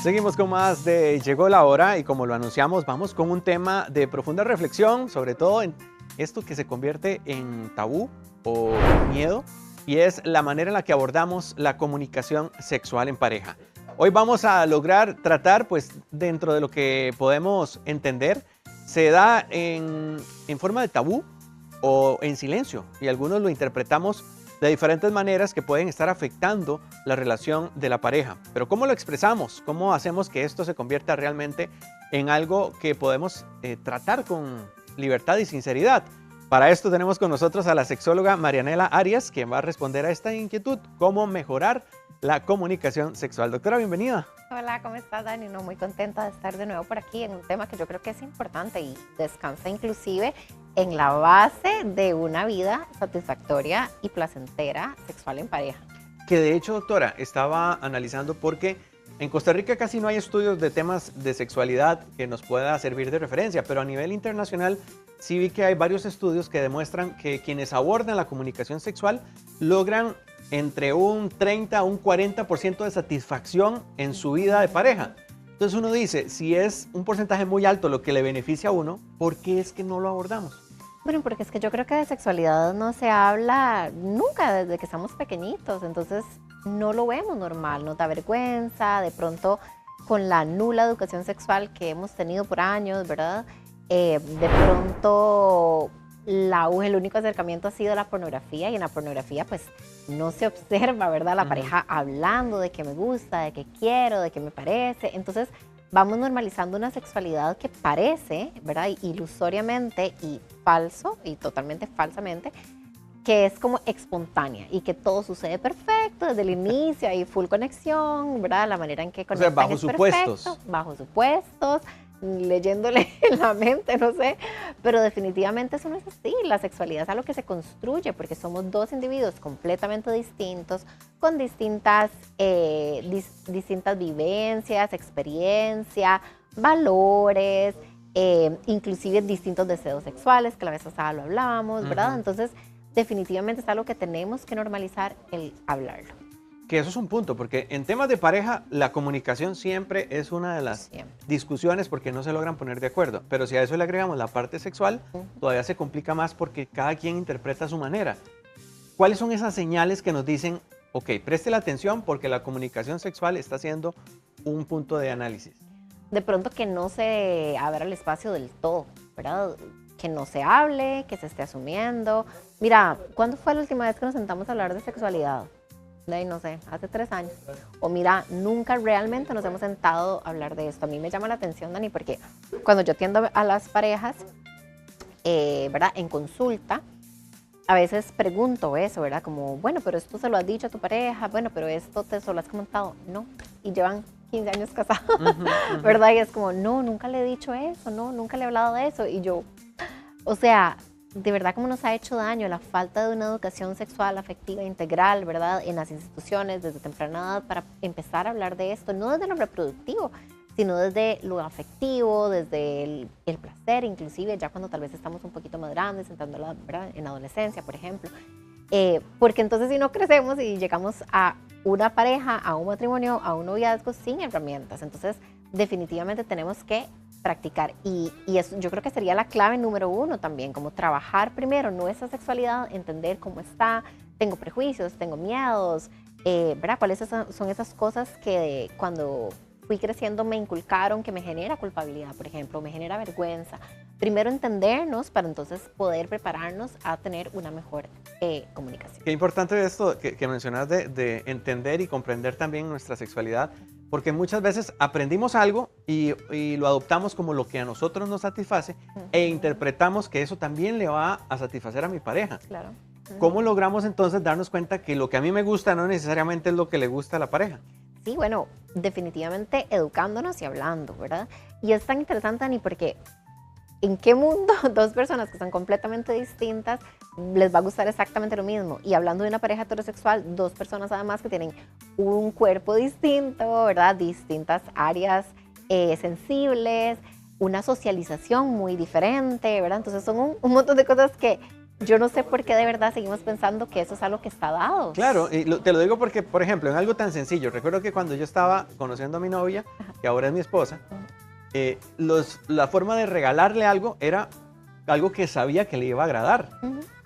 Seguimos con más de Llegó la Hora y como lo anunciamos, vamos con un tema de profunda reflexión, sobre todo en esto que se convierte en tabú o miedo, y es la manera en la que abordamos la comunicación sexual en pareja. Hoy vamos a lograr tratar, pues dentro de lo que podemos entender, se da en forma de tabú o en silencio, y algunos lo interpretamos de diferentes maneras que pueden estar afectando la relación de la pareja. Pero ¿cómo lo expresamos? ¿Cómo hacemos que esto se convierta realmente en algo que podemos tratar con libertad y sinceridad? Para esto tenemos con nosotros a la sexóloga Marianela Arias, quien va a responder a esta inquietud, cómo mejorar la comunicación sexual. Doctora, bienvenida. Hola, ¿cómo estás, Dani? No, muy contenta de estar de nuevo por aquí en un tema que yo creo que es importante y descansa inclusive en la base de una vida satisfactoria y placentera sexual en pareja. Que de hecho, doctora, estaba analizando porque en Costa Rica casi no hay estudios de temas de sexualidad que nos pueda servir de referencia, pero a nivel internacional sí vi que hay varios estudios que demuestran que quienes abordan la comunicación sexual logran entre un 30 a un 40% de satisfacción en su vida de pareja. Entonces uno dice, si es un porcentaje muy alto lo que le beneficia a uno, ¿por qué es que no lo abordamos? Bueno, porque es que yo creo que de sexualidad no se habla nunca desde que estamos pequeñitos, entonces no lo vemos normal, nos da vergüenza, de pronto con la nula educación sexual que hemos tenido por años, ¿verdad? De pronto el único acercamiento ha sido la pornografía y en la pornografía pues no se observa, ¿verdad? La pareja hablando de que me gusta, de que quiero, de que me parece, entonces vamos normalizando una sexualidad que parece, ¿verdad? Ilusoriamente y falso y totalmente falsamente, que es como espontánea y que todo sucede perfecto desde el inicio, hay full conexión, ¿verdad? La manera en que conectan bajo es supuestos. perfecto, bajo supuestos, leyéndole en la mente, no sé, pero definitivamente eso no es así. La sexualidad es algo que se construye porque somos dos individuos completamente distintos, con distintas vivencias, experiencia, valores, inclusive distintos deseos sexuales, que la vez pasada lo hablábamos, ¿verdad? Entonces, definitivamente es algo que tenemos que normalizar el hablarlo. Que eso es un punto, porque en temas de pareja la comunicación siempre es una de las discusiones porque no se logran poner de acuerdo. Pero si a eso le agregamos la parte sexual, todavía se complica más porque cada quien interpreta a su manera. ¿Cuáles son esas señales que nos dicen, ok, preste la atención porque la comunicación sexual está siendo un punto de análisis? De pronto que no se abra el espacio del todo, ¿verdad? Que no se hable, que se esté asumiendo. Mira, ¿cuándo fue la última vez que nos sentamos a hablar de sexualidad? No sé, hace 3 años. O mira, nunca realmente nos hemos sentado a hablar de esto. A mí me llama la atención, Dani, porque cuando yo atiendo a las parejas, ¿verdad? En consulta, a veces pregunto eso, ¿verdad? Como, bueno, pero esto se lo has dicho a tu pareja, bueno, pero esto te se lo has comentado. No, y llevan 15 años casados, ¿verdad? Y es como, no, nunca le he dicho eso, no, nunca le he hablado de eso. Y yo, o sea, de verdad cómo nos ha hecho daño la falta de una educación sexual, afectiva, integral, ¿verdad? En las instituciones desde temprana edad para empezar a hablar de esto, no desde lo reproductivo, sino desde lo afectivo, desde el placer, inclusive ya cuando tal vez estamos un poquito más grandes, entrando ¿verdad? En adolescencia, por ejemplo. Porque entonces si no crecemos y llegamos a una pareja, a un matrimonio, a un noviazgo sin herramientas, entonces definitivamente tenemos que practicar y eso yo creo que sería la clave número 1 también, como trabajar primero nuestra sexualidad, entender cómo está, tengo prejuicios, tengo miedos, ¿verdad? ¿Cuáles son esas cosas que cuando fui creciendo me inculcaron que me genera culpabilidad, por ejemplo, me genera vergüenza? Primero entendernos para entonces poder prepararnos a tener una mejor comunicación. Qué importante esto que mencionas de entender y comprender también nuestra sexualidad, porque muchas veces aprendimos algo y lo adoptamos como lo que a nosotros nos satisface e interpretamos que eso también le va a satisfacer a mi pareja. Claro. ¿Cómo logramos entonces darnos cuenta que lo que a mí me gusta no necesariamente es lo que le gusta a la pareja? Sí, bueno, definitivamente educándonos y hablando, ¿verdad? Y es tan interesante, Dani, porque ¿en qué mundo dos personas que son completamente distintas les va a gustar exactamente lo mismo? Y hablando de una pareja heterosexual, 2 personas además que tienen un cuerpo distinto, ¿verdad? Distintas áreas sensibles, una socialización muy diferente, ¿verdad? Entonces son un montón de cosas que yo no sé por qué de verdad seguimos pensando que eso es algo que está dado. Claro, y te lo digo porque, por ejemplo, en algo tan sencillo, recuerdo que cuando yo estaba conociendo a mi novia, que ahora es mi esposa, la forma de regalarle algo era algo que sabía que le iba a agradar.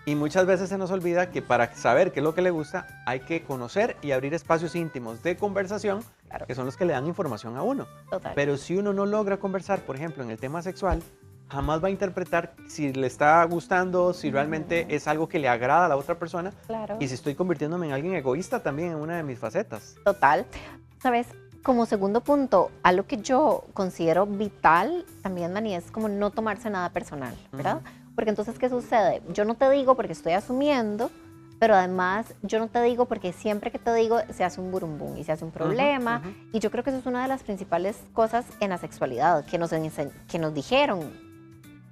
Y muchas veces se nos olvida que para saber qué es lo que le gusta, hay que conocer y abrir espacios íntimos de conversación, Claro. que son los que le dan información a uno. Total. Pero si uno no logra conversar, por ejemplo, en el tema sexual, jamás va a interpretar si le está gustando, si realmente es algo que le agrada a la otra persona, Claro. y si estoy convirtiéndome en alguien egoísta también en una de mis facetas. Total. ¿Sabes? Como segundo punto, algo que yo considero vital también, Dani, es como no tomarse nada personal, ¿verdad? Porque entonces, ¿qué sucede? Yo no te digo porque estoy asumiendo, pero además yo no te digo porque siempre que te digo se hace un burumbum y se hace un problema. Y yo creo que eso es una de las principales cosas en la sexualidad que nos dijeron.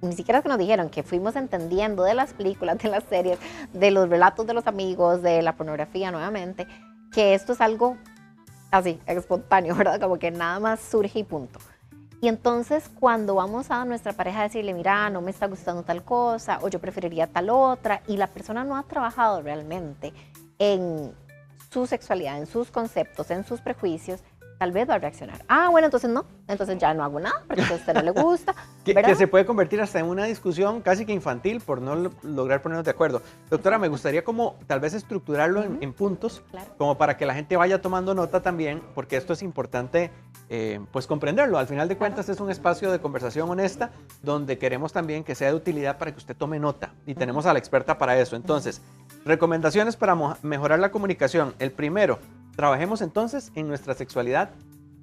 Ni siquiera es que nos dijeron, que fuimos entendiendo de las películas, de las series, de los relatos de los amigos, de la pornografía nuevamente, que esto es algo así, espontáneo, ¿verdad? Como que nada más surge y punto. Y entonces cuando vamos a nuestra pareja a decirle, mira, no me está gustando tal cosa, o yo preferiría tal otra, y la persona no ha trabajado realmente en su sexualidad, en sus conceptos, en sus prejuicios, tal vez va a reaccionar. Ah, bueno, entonces no, entonces ya no hago nada, porque a usted no le gusta. Que se puede convertir hasta en una discusión casi que infantil por no lograr ponernos de acuerdo. Doctora, me gustaría como tal vez estructurarlo en puntos, Claro. como para que la gente vaya tomando nota también, porque esto es importante pues comprenderlo. Al final de cuentas es un espacio de conversación honesta donde queremos también que sea de utilidad para que usted tome nota y tenemos a la experta para eso. Entonces, recomendaciones para mejorar la comunicación. El primero, trabajemos entonces en nuestra sexualidad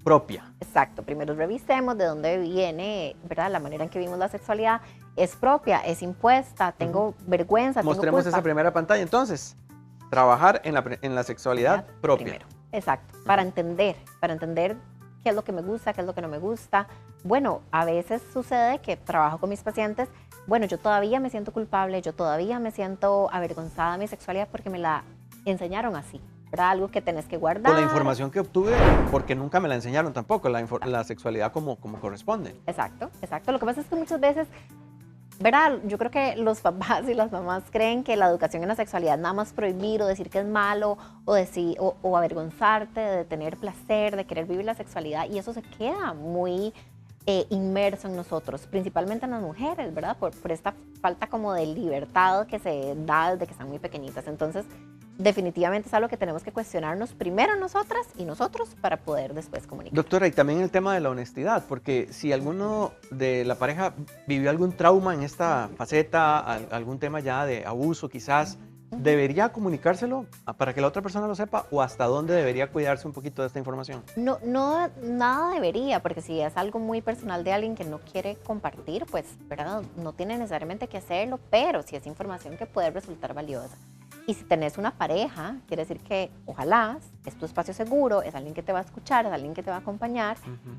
propia. Exacto, primero revisemos de dónde viene, ¿verdad? La manera en que vimos la sexualidad es propia, es impuesta, tengo vergüenza, Mostremos tengo culpa. esa primera pantalla. Entonces, trabajar en la sexualidad propia. Primero, exacto, para entender qué es lo que me gusta, qué es lo que no me gusta. Bueno, a veces sucede que trabajo con mis pacientes, bueno, yo todavía me siento culpable, yo todavía me siento avergonzada de mi sexualidad porque me la enseñaron así. ¿Verdad? Algo que tenés que guardar. Con la información que obtuve, porque nunca me la enseñaron tampoco, la sexualidad como corresponde. Exacto, exacto. Lo que pasa es que muchas veces, ¿verdad? Yo creo que los papás y las mamás creen que la educación en la sexualidad nada más prohibir o decir que es malo o avergonzarte de tener placer, de querer vivir la sexualidad, y eso se queda muy inmerso en nosotros, principalmente en las mujeres, ¿verdad? Por esta falta como de libertad que se da desde que están muy pequeñitas. Entonces, definitivamente es algo que tenemos que cuestionarnos primero nosotras y nosotros para poder después comunicar. Doctora, y también el tema de la honestidad, porque si alguno de la pareja vivió algún trauma en esta faceta, algún tema ya de abuso quizás, ¿debería comunicárselo para que la otra persona lo sepa o hasta dónde debería cuidarse un poquito de esta información? No, nada debería, porque si es algo muy personal de alguien que no quiere compartir, pues, ¿verdad? No tiene necesariamente que hacerlo, pero si es información que puede resultar valiosa. Y si tenés una pareja, quiere decir que ojalá es tu espacio seguro, es alguien que te va a escuchar, es alguien que te va a acompañar.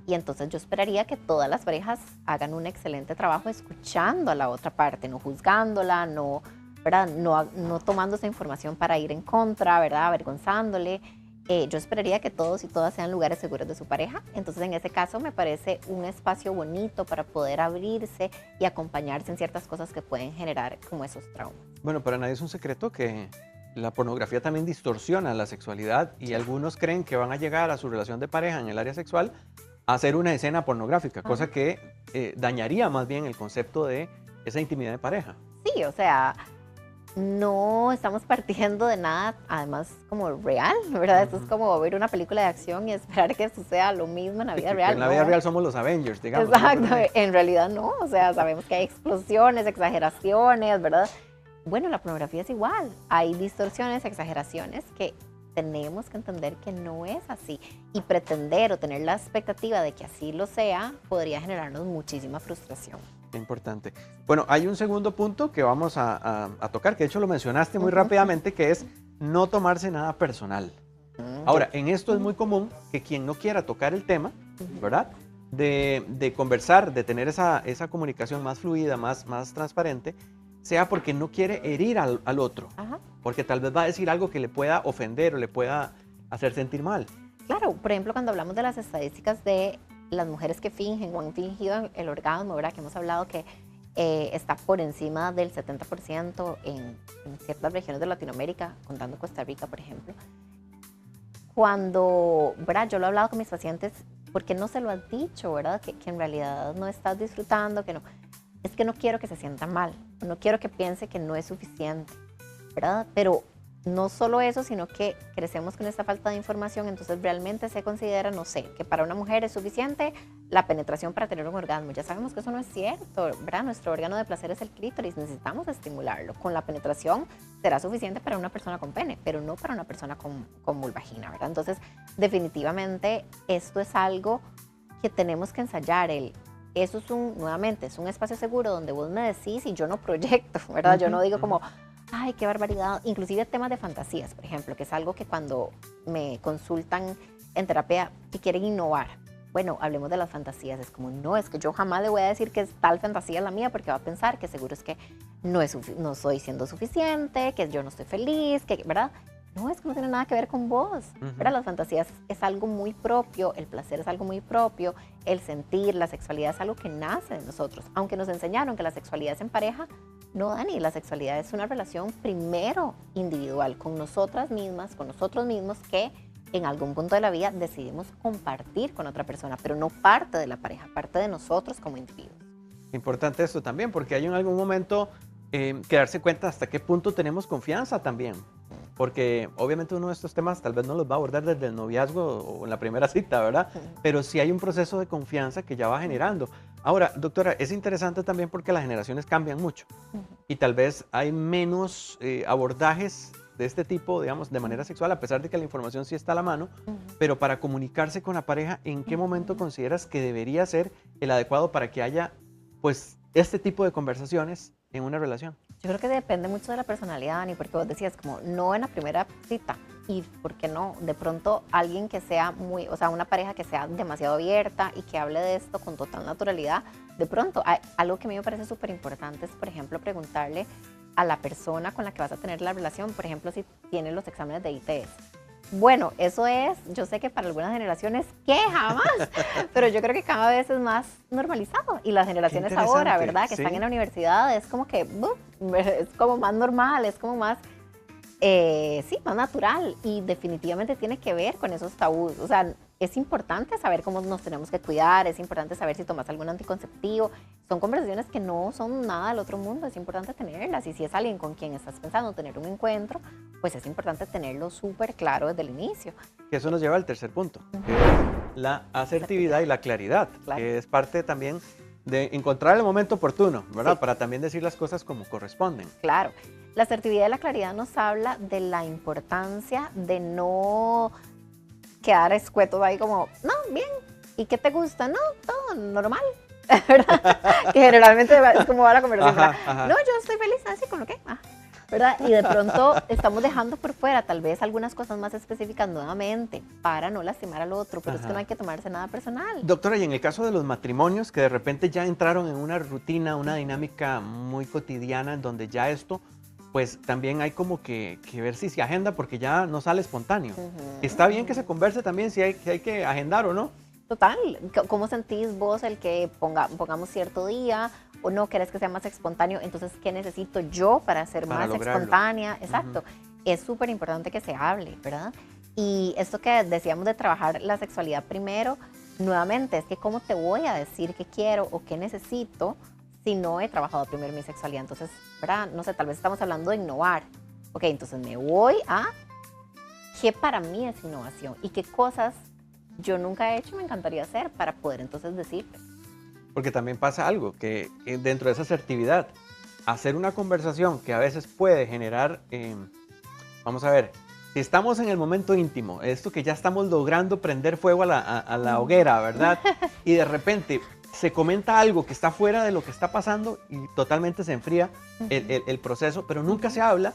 Y entonces yo esperaría que todas las parejas hagan un excelente trabajo escuchando a la otra parte, no juzgándola, no, ¿verdad? No tomando esa información para ir en contra, ¿verdad? Avergonzándole. Yo esperaría que todos y todas sean lugares seguros de su pareja. Entonces, en ese caso, me parece un espacio bonito para poder abrirse y acompañarse en ciertas cosas que pueden generar como esos traumas. Bueno, para nadie es un secreto que la pornografía también distorsiona la sexualidad y algunos creen que van a llegar a su relación de pareja en el área sexual a hacer una escena pornográfica, cosa que dañaría más bien el concepto de esa intimidad de pareja. Sí, o sea, no estamos partiendo de nada, además, como real, ¿verdad? Esto es como ver una película de acción y esperar que suceda lo mismo en la vida real. En la vida real somos los Avengers, digamos. Exacto, en realidad no, o sea, sabemos que hay explosiones, exageraciones, ¿verdad? Bueno, la pornografía es igual, hay distorsiones, exageraciones que tenemos que entender que no es así, y pretender o tener la expectativa de que así lo sea podría generarnos muchísima frustración. Qué importante. Bueno, hay un segundo punto que vamos a tocar, que de hecho lo mencionaste muy rápidamente, que es no tomarse nada personal. Ahora, en esto es muy común que quien no quiera tocar el tema, ¿verdad? De conversar, de tener esa comunicación más fluida, más transparente, sea porque no quiere herir al otro. Ajá. Porque tal vez va a decir algo que le pueda ofender o le pueda hacer sentir mal. Claro, por ejemplo, cuando hablamos de las estadísticas de las mujeres que fingen o han fingido el orgasmo, ¿verdad? Que hemos hablado que está por encima del 70% en ciertas regiones de Latinoamérica, contando Costa Rica, por ejemplo. Cuando, ¿verdad? Yo lo he hablado con mis pacientes, ¿por qué no se lo has dicho, verdad? Que en realidad no estás disfrutando, que no. Es que no quiero que se sienta mal, no quiero que piense que no es suficiente, ¿verdad? Pero no solo eso, sino que crecemos con esta falta de información, entonces realmente se considera, no sé, que para una mujer es suficiente la penetración para tener un orgasmo. Ya sabemos que eso no es cierto, ¿verdad? Nuestro órgano de placer es el clítoris, necesitamos estimularlo. Con la penetración será suficiente para una persona con pene, pero no para una persona con vulvagina, ¿verdad? Entonces, definitivamente, esto es algo que tenemos que ensayar. Eso es nuevamente, es un espacio seguro donde vos me decís y yo no proyecto, ¿verdad? Yo no digo como, ay, qué barbaridad. Inclusive temas de fantasías, por ejemplo, que es algo que cuando me consultan en terapia que quieren innovar. Bueno, hablemos de las fantasías. Es como, no, es que yo jamás le voy a decir que tal fantasía es la mía porque va a pensar que seguro es que no estoy siendo suficiente, que yo no estoy feliz, que, ¿verdad? No, es que no tiene nada que ver con vos, ¿verdad? Las fantasías es algo muy propio, el placer es algo muy propio, el sentir, la sexualidad es algo que nace de nosotros. Aunque nos enseñaron que la sexualidad es en pareja, no, Dani, la sexualidad es una relación primero individual con nosotras mismas, con nosotros mismos, que en algún punto de la vida decidimos compartir con otra persona, pero no parte de la pareja, parte de nosotros como individuos. Importante esto también, porque hay en algún momento que darse cuenta hasta qué punto tenemos confianza también. Porque obviamente uno de estos temas tal vez no los va a abordar desde el noviazgo o en la primera cita, ¿verdad? Pero sí hay un proceso de confianza que ya va generando. Ahora, doctora, es interesante también porque las generaciones cambian mucho y tal vez hay menos abordajes de este tipo, digamos, de manera sexual, a pesar de que la información sí está a la mano, pero para comunicarse con la pareja, ¿en qué momento consideras que debería ser el adecuado para que haya, pues, este tipo de conversaciones en una relación? Yo creo que depende mucho de la personalidad, Dani, porque vos decías como no en la primera cita y por qué no, de pronto alguien que sea muy, o sea, una pareja que sea demasiado abierta y que hable de esto con total naturalidad, de pronto algo que a mí me parece súper importante es, por ejemplo, preguntarle a la persona con la que vas a tener la relación, por ejemplo, si tiene los exámenes de ITS. Bueno, eso es, yo sé que para algunas generaciones, ¿qué? Jamás, pero yo creo que cada vez es más normalizado y las generaciones ahora, ¿verdad? Que están en la universidad, es como que, es como más normal, es como más, sí, más natural y definitivamente tiene que ver con esos tabús, o sea, es importante saber cómo nos tenemos que cuidar, es importante saber si tomas algún anticonceptivo, son conversaciones que no son nada del otro mundo, es importante tenerlas y si es alguien con quien estás pensando tener un encuentro, pues es importante tenerlo súper claro desde el inicio. Que eso nos lleva al tercer punto, que es la asertividad y la claridad, que es parte también de encontrar el momento oportuno, ¿verdad? Sí. Para también decir las cosas como corresponden. Claro, la asertividad y la claridad nos habla de la importancia de no quedar escuetos ahí como, no, bien, ¿y qué te gusta? No, todo normal, ¿verdad? Que generalmente es como va la conversación, ajá. No, yo estoy feliz así con lo que, ¿verdad? Y de pronto estamos dejando por fuera tal vez algunas cosas más específicas nuevamente para no lastimar al otro, pero es que no hay que tomarse nada personal. Doctora, y en el caso de los matrimonios que de repente ya entraron en una rutina, una dinámica muy cotidiana en donde ya esto, pues también hay como que ver si se agenda porque ya no sale espontáneo. Está bien que se converse también si hay que agendar o no. Total, ¿cómo sentís vos el que pongamos cierto día o no querés que sea más espontáneo? Entonces, ¿qué necesito yo para ser más espontánea? Exacto, es súper importante que se hable, ¿verdad? Y esto que decíamos de trabajar la sexualidad primero, nuevamente, es que ¿cómo te voy a decir qué quiero o qué necesito si no he trabajado primero mi sexualidad? Entonces, ¿verdad? No sé, tal vez estamos hablando de innovar. Ok, entonces me voy a qué para mí es innovación y qué cosas yo nunca he hecho y me encantaría hacer para poder entonces decirte. Porque también pasa algo, que dentro de esa asertividad, hacer una conversación que a veces puede generar, vamos a ver, si estamos en el momento íntimo, esto que ya estamos logrando prender fuego a la hoguera, ¿verdad? Y de repente se comenta algo que está fuera de lo que está pasando y totalmente se enfría el proceso, pero nunca se habla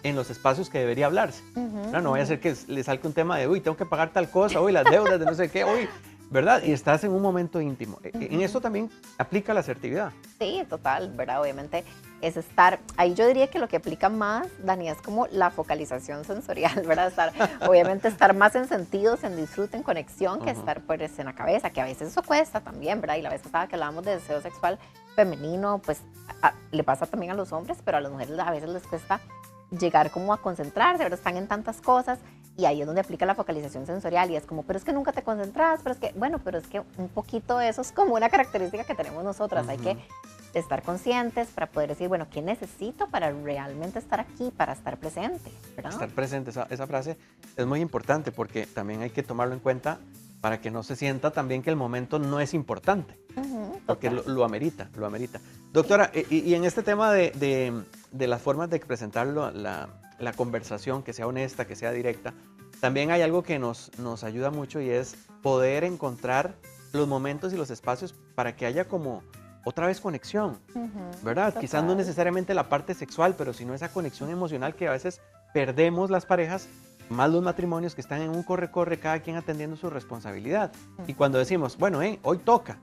en los espacios que debería hablarse. No vaya a ser que le salga un tema de, uy, tengo que pagar tal cosa, uy, las deudas de no sé qué, uy, ¿verdad? Y estás en un momento íntimo. En eso también aplica la asertividad. Sí, total, ¿verdad? Obviamente es estar, ahí yo diría que lo que aplica más, Dani, es como la focalización sensorial, ¿verdad? Obviamente estar más en sentidos, en disfrute, en conexión, que estar pues en la cabeza, que a veces eso cuesta también, ¿verdad? Y la vez pasada que hablábamos de deseo sexual, femenino, pues le pasa también a los hombres, pero a las mujeres a veces les cuesta llegar como a concentrarse, ¿verdad? Están en tantas cosas y ahí es donde aplica la focalización sensorial y es como, pero es que nunca te concentras, pero es que, bueno, pero es que un poquito eso es como una característica que tenemos nosotras, hay que estar conscientes para poder decir, bueno, ¿qué necesito para realmente estar aquí, para estar presente, ¿verdad? Estar presente, esa frase es muy importante porque también hay que tomarlo en cuenta para que no se sienta también que el momento no es importante, porque lo amerita, lo amerita. Doctora, y en este tema de las formas de presentarlo, la conversación, que sea honesta, que sea directa, también hay algo que nos ayuda mucho y es poder encontrar los momentos y los espacios para que haya como otra vez conexión, ¿verdad? Total. Quizás no necesariamente la parte sexual, pero sino esa conexión emocional que a veces perdemos las parejas, más los matrimonios que están en un corre-corre, cada quien atendiendo su responsabilidad. Y cuando decimos, bueno, hoy toca,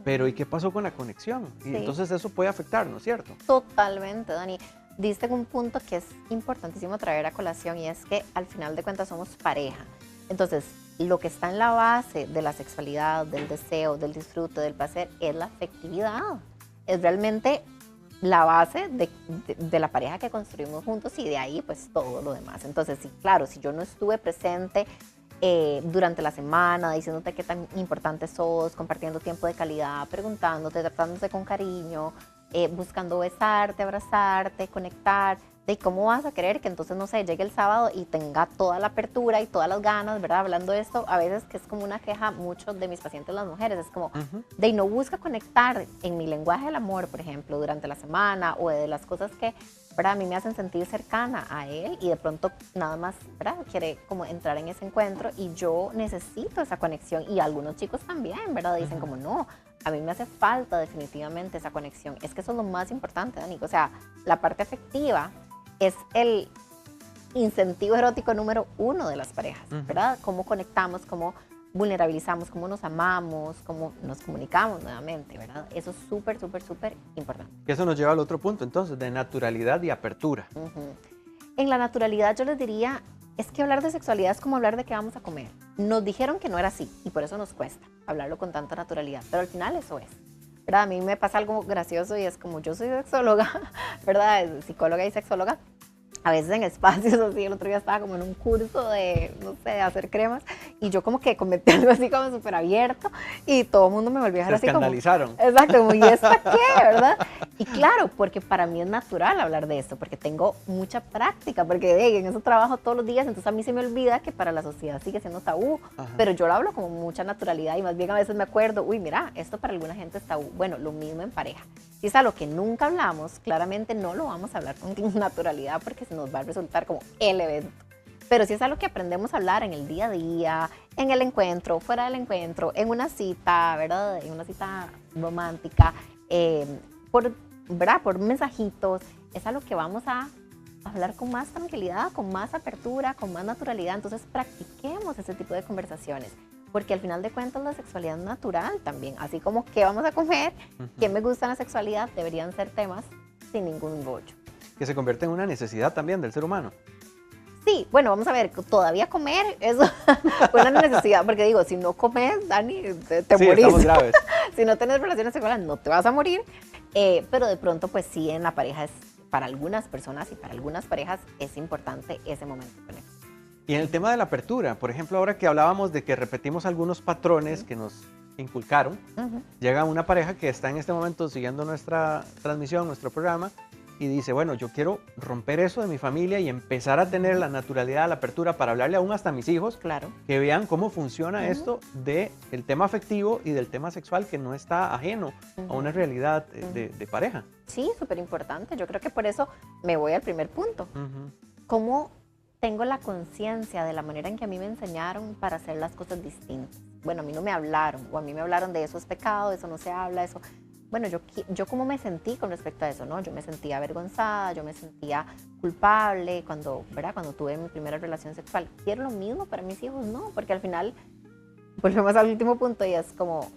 pero ¿y qué pasó con la conexión? Y entonces eso puede afectar, ¿no es cierto? Totalmente, Dani. Diste en un punto que es importantísimo traer a colación y es que al final de cuentas somos pareja. Entonces, lo que está en la base de la sexualidad, del deseo, del disfrute, del placer, es la afectividad. Es realmente la base de la pareja que construimos juntos y de ahí pues todo lo demás. Entonces, sí, claro, si yo no estuve presente durante la semana, diciéndote qué tan importante sos, compartiendo tiempo de calidad, preguntándote, tratándote con cariño, buscando besarte, abrazarte, conectar, de cómo vas a querer que entonces, no sé, llegue el sábado y tenga toda la apertura y todas las ganas, ¿verdad? Hablando de esto, a veces que es como una queja muchos de mis pacientes, las mujeres, es como, de no busca conectar en mi lenguaje del amor, por ejemplo, durante la semana o de las cosas que, ¿verdad? A mí me hacen sentir cercana a él y de pronto nada más, ¿verdad? Quiere como entrar en ese encuentro y yo necesito esa conexión y algunos chicos también, ¿verdad? Dicen como, no, a mí me hace falta definitivamente esa conexión. Es que eso es lo más importante, Dani. O sea, la parte afectiva es el incentivo erótico número 1 de las parejas, ¿verdad? Cómo conectamos, cómo vulnerabilizamos, cómo nos amamos, cómo nos comunicamos nuevamente, ¿verdad? Eso es súper, súper, súper importante. Eso nos lleva al otro punto, entonces, de naturalidad y apertura. En la naturalidad yo les diría, es que hablar de sexualidad es como hablar de qué vamos a comer. Nos dijeron que no era así y por eso nos cuesta hablarlo con tanta naturalidad, pero al final eso es. ¿Verdad? A mí me pasa algo gracioso y es como yo soy sexóloga, ¿verdad? Psicóloga y sexóloga. A veces en espacios así, el otro día estaba como en un curso de, no sé, de hacer cremas y yo como que comenté algo así como súper abierto y todo el mundo me volvió a dejar así como... Se escandalizaron. Exacto, como, ¿y esto qué? ¿Verdad? Y claro, porque para mí es natural hablar de esto, porque tengo mucha práctica, porque en eso trabajo todos los días, entonces a mí se me olvida que para la sociedad sigue siendo tabú, pero yo lo hablo con mucha naturalidad y más bien a veces me acuerdo, uy, mira, esto para alguna gente es tabú. Bueno, lo mismo en pareja. Si es algo que nunca hablamos, claramente no lo vamos a hablar con naturalidad porque se nos va a resultar como el evento. Pero si es algo que aprendemos a hablar en el día a día, en el encuentro, fuera del encuentro, en una cita, ¿verdad? En una cita romántica, ¿verdad? Por mensajitos, es algo que vamos a hablar con más tranquilidad, con más apertura, con más naturalidad. Entonces practiquemos ese tipo de conversaciones. Porque al final de cuentas la sexualidad es natural también, así como qué vamos a comer, qué me gusta en la sexualidad, deberían ser temas sin ningún bollo. Que se convierte en una necesidad también del ser humano. Sí, bueno, vamos a ver, todavía comer es una necesidad, porque digo, si no comes, Dani, te sí, morís. Estamos graves. Si no tienes relaciones sexuales, no te vas a morir, pero de pronto, pues sí, en la pareja es, para algunas personas y para algunas parejas es importante ese momento de conexión. Y en el tema de la apertura, por ejemplo, ahora que hablábamos de que repetimos algunos patrones que nos inculcaron, llega una pareja que está en este momento siguiendo nuestra transmisión, nuestro programa, y dice, bueno, yo quiero romper eso de mi familia y empezar a tener la naturalidad, la apertura para hablarle aún hasta a mis hijos, claro, que vean cómo funciona esto del tema afectivo y del tema sexual que no está ajeno a una realidad de pareja. Sí, súper importante. Yo creo que por eso me voy al primer punto. ¿Cómo tengo la conciencia de la manera en que a mí me enseñaron para hacer las cosas distintas? Bueno, a mí no me hablaron, o a mí me hablaron de eso es pecado, eso no se habla, eso... Bueno, yo cómo me sentí con respecto a eso, ¿no? Yo me sentía avergonzada, yo me sentía culpable cuando, ¿verdad? Cuando tuve mi primera relación sexual. ¿Quiero lo mismo para mis hijos? No, porque al final, volvemos al último punto y es como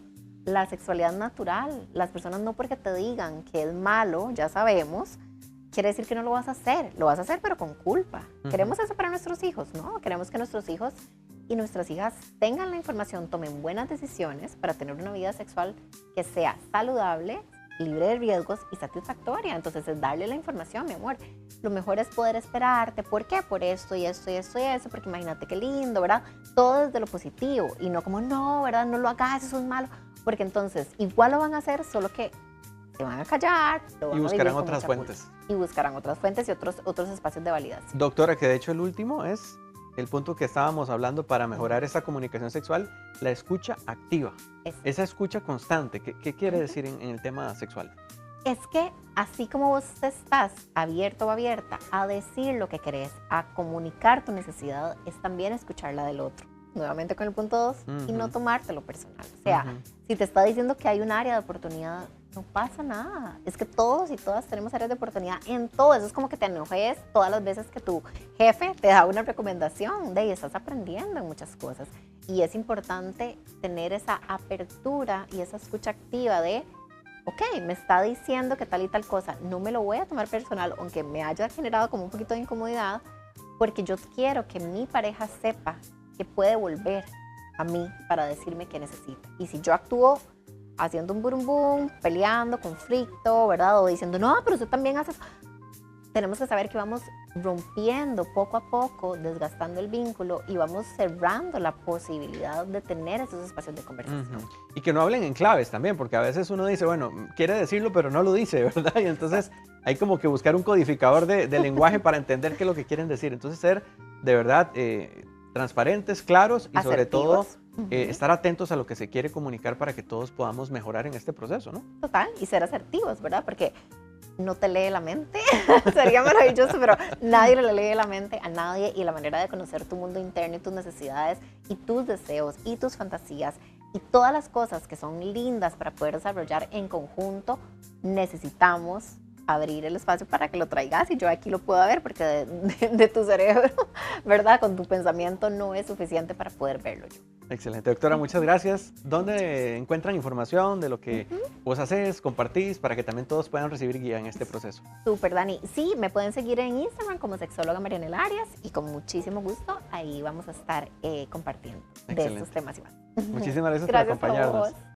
la sexualidad natural. Las personas no porque te digan que es malo, ya sabemos, quiere decir que no lo vas a hacer. Lo vas a hacer, pero con culpa. ¿Queremos eso para nuestros hijos? No, queremos que nuestros hijos y nuestras hijas tengan la información, tomen buenas decisiones para tener una vida sexual que sea saludable, libre de riesgos y satisfactoria. Entonces es darle la información, mi amor. Lo mejor es poder esperarte. ¿Por qué? Por esto y esto y esto y eso, porque imagínate qué lindo, ¿verdad? Todo desde lo positivo y no como, no, ¿verdad? No lo hagas, eso es malo. Porque entonces igual lo van a hacer, solo que se van a callar. Y buscarán otras fuentes. Y buscarán otras fuentes y otros espacios de validación. Doctora, que de hecho el último es el punto que estábamos hablando para mejorar esta comunicación sexual, la escucha activa. Esa escucha constante, ¿qué quiere decir en el tema sexual? Es que así como vos estás abierto o abierta a decir lo que querés, a comunicar tu necesidad, es también escuchar la del otro. Nuevamente con el punto 2, y no tomártelo personal. O sea, si te está diciendo que hay un área de oportunidad, no pasa nada. Es que todos y todas tenemos áreas de oportunidad en todo. Eso es como que te enojes todas las veces que tu jefe te da una recomendación. De ahí estás aprendiendo en muchas cosas. Y es importante tener esa apertura y esa escucha activa de, ok, me está diciendo que tal y tal cosa, no me lo voy a tomar personal, aunque me haya generado como un poquito de incomodidad, porque yo quiero que mi pareja sepa que puede volver a mí para decirme qué necesita. Y si yo actúo haciendo un burum, peleando, conflicto, ¿verdad? O diciendo, no, pero usted también hace eso. Tenemos que saber que vamos rompiendo poco a poco, desgastando el vínculo y vamos cerrando la posibilidad de tener esos espacios de conversación. Y que no hablen en claves también, porque a veces uno dice, bueno, quiere decirlo, pero no lo dice, ¿verdad? Y entonces hay como que buscar un codificador de lenguaje para entender qué es lo que quieren decir. Entonces ser de verdad transparentes, claros y sobre todo estar atentos a lo que se quiere comunicar para que todos podamos mejorar en este proceso, ¿no? Total, y ser asertivos, ¿verdad? Porque no te lee la mente, sería maravilloso, pero nadie le lee la mente a nadie, y la manera de conocer tu mundo interno y tus necesidades y tus deseos y tus fantasías y todas las cosas que son lindas para poder desarrollar en conjunto, necesitamos abrir el espacio para que lo traigas y yo aquí lo puedo ver, porque de tu cerebro, ¿verdad? Con tu pensamiento no es suficiente para poder verlo yo. Excelente, doctora, muchas gracias. ¿Dónde encuentran información de lo que vos haces, compartís, para que también todos puedan recibir guía en este proceso? Súper, Dani. Sí, me pueden seguir en Instagram como sexóloga Marianela Arias y con muchísimo gusto ahí vamos a estar compartiendo de estos temas y más. Muchísimas gracias por acompañarnos.